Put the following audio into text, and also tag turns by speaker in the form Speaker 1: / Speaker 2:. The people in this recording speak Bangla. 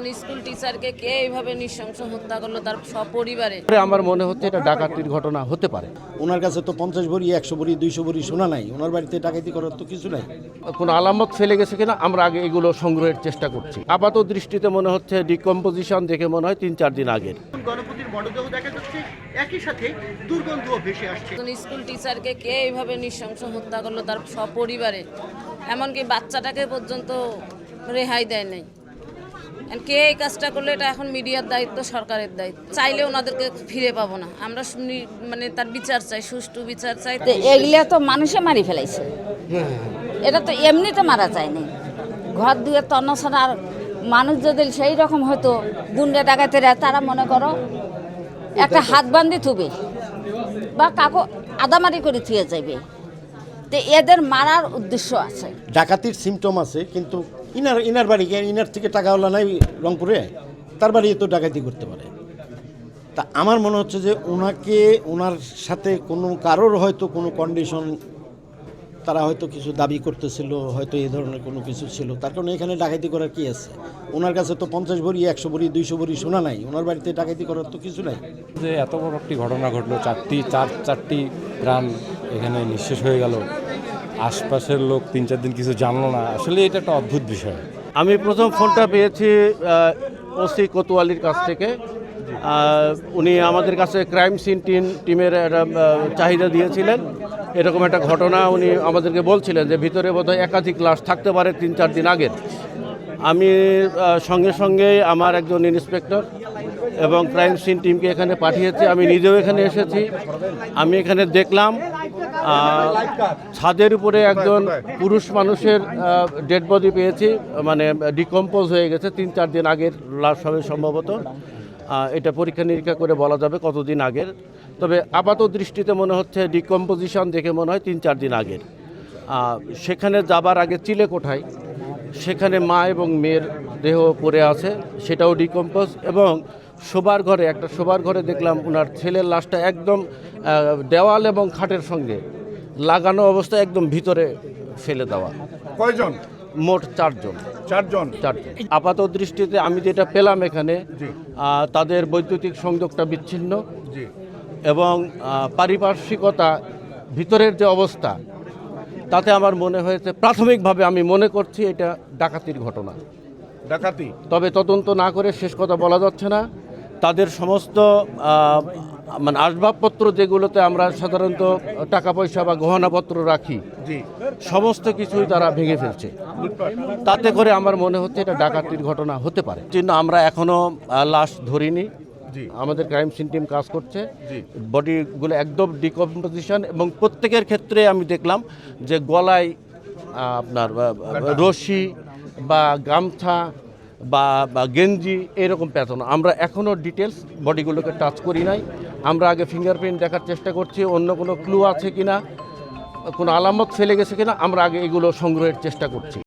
Speaker 1: একজন স্কুল টিচারকে কে এইভাবে নৃশংস হত্যা করলো তার সপরিবারে।
Speaker 2: আমার মনে হচ্ছে এটা ডাকাতির ঘটনা হতে পারে।
Speaker 3: ওনার কাছে তো 50 ভরি 100 ভরি 200 ভরি সোনা নাই, ওনার বাড়িতে ডাকাতি করার তো কিছু নাই।
Speaker 2: কোনো আলামত ফেলে গেছে কিনা আমরা আগে এগুলো সংগ্রহের চেষ্টা করছি। আপাত দৃষ্টিতে মনে হচ্ছে ডিকম্পোজিশন দেখে মনে হয় 3-4 দিন আগের।
Speaker 4: গণপতির মরদেহ দেখা যাচ্ছে, একই সাথে দুর্গন্ধও ভেসে আসছে।
Speaker 1: একজন স্কুল টিচারকে কে এইভাবে নৃশংস হত্যা করলো তার সপরিবারে, এমনকি বাচ্চাটাকে পর্যন্ত রেহাই দেয় নাই। কে এই কাজটা করলে এটা এখন মিডিয়ার দায়িত্ব, সরকারের দায়িত্ব। চাইলে ওনাদেরকে ফিরে পাবো না। আমরা মানে তার বিচার চাই, সুষ্ঠু বিচার চাই।
Speaker 5: এগুলা তো মানুষে মারি ফেলাইছে, এটা তো এমনিতে মারা যায়নি। ঘর দুয়ে তন্নছাড়া আর মানুষ যদি সেই রকম হয়তো গুন্ডে ডাকাতেরা তারা মনে করো একটা হাত বান্ধি থুবে বা কাকু আদামারি করে থুয়ে যাবে, তো এদের মারার উদ্দেশ্য আছে।
Speaker 3: ডাকাতির সিমটম আছে, কিন্তু ইনার বাড়ি ইনার থেকে টাকাওয়ালা নাই রংপুরে, তার বাড়ি তো ডাকাতি করতে পারে। তা আমার মনে হচ্ছে যে ওনার সাথে কোনো কারোর হয়তো কোনো কন্ডিশন, তারা হয়তো কিছু দাবি করতেছিল, হয়তো এই ধরনের কোনো কিছু ছিল, তার কারণে এখানে ডাকাতি করার কি আছে। ওনার কাছে তো 50 ভরি 100 ভরি 200 ভরি সোনা নাই, ওনার বাড়িতে ডাকাতি করার তো কিছু নাই।
Speaker 6: যে এত বড় একটি ঘটনা ঘটলো, চারটি প্রাণ এখানে নিঃশেষ হয়ে গেল, আশপাশের লোক 3-4 দিন কিছু জানলো না, আসলে এটা একটা অদ্ভুত বিষয়।
Speaker 2: আমি প্রথম ফোনটা পেয়েছি ওসি কোতোয়ালির কাছ থেকে। উনি আমাদের কাছে ক্রাইম সিন টিমের একটা চাহিদা দিয়েছিলেন। এরকম একটা ঘটনা উনি আমাদেরকে বলছিলেন যে ভিতরে বোধহয় একাধিক লাশ থাকতে পারে 3-4 দিন আগের। আমি সঙ্গে সঙ্গে আমার একজন ইন্সপেক্টর এবং ক্রাইম সিন টিমকে এখানে পাঠিয়েছি। আমি নিজেও এখানে এসেছি। আমি এখানে দেখলাম ছাদের উপরে একজন পুরুষ মানুষের ডেড বডি পেয়েছি, মানে ডিকম্পোজ হয়ে গেছে 3-4 দিন আগের লাশ হবে সম্ভবত। এটা পরীক্ষা নিরীক্ষা করে বলা যাবে কতদিন আগের, তবে আপাত দৃষ্টিতে মনে হচ্ছে ডিকম্পোজিশন দেখে মনে হয় 3-4 দিন আগের। সেখানে যাবার আগে চিলেকোঠায় সেখানে মা এবং মেয়ের দেহ পড়ে আছে, সেটাও ডিকম্পোজ। এবং একটা শোবার ঘরে দেখলাম ওনার ছেলের লাশটা একদম দেওয়াল এবং খাটের সঙ্গে লাগানো অবস্থায় একদম ভিতরে ফেলে দেওয়া।
Speaker 7: কয়জন?
Speaker 2: মোট 4 জন। আপাত দৃষ্টিতে আমি যেটা পেলাম এখানে, তাদের বৈদ্যুতিক সংযোগটা বিচ্ছিন্ন এবং পারিপার্শ্বিকতা, ভিতরের যে অবস্থা, তাতে আমার মনে হয়েছে, প্রাথমিকভাবে আমি মনে করছি এটা ডাকাতির ঘটনা।
Speaker 7: ডাকাতি,
Speaker 2: তবে তদন্ত না করে শেষ কথা বলা যাচ্ছে না। তাদের সমস্ত মানে আসবাবপত্র যেগুলোতে আমরা সাধারণত টাকা পয়সা বা গহনাপত্র রাখি, সমস্ত কিছুই তারা ভেঙে ফেলছে। তাতে করে আমার মনে হচ্ছে এটা ডাকাতির ঘটনা হতে পারে। কিন্তু আমরা এখনো লাশ ধরিনি, আমাদের ক্রাইম সিন টিম কাজ করছে। বডিগুলো একদম ডিকম্পোজিশন, এবং প্রত্যেকের ক্ষেত্রে আমি দেখলাম যে গলায় আপনার রশি বা গামছা বা গেঞ্জি এরকম প্যাটার্ন। আমরা এখনও ডিটেলস বডিগুলোকে টাচ করি নাই। আমরা আগে ফিঙ্গারপ্রিন্ট দেখার চেষ্টা করছি, অন্য কোনো ক্লু আছে কিনা, কোনো আলামত ফেলে গেছে কিনা আমরা আগে এগুলো সংগ্রহের চেষ্টা করছি।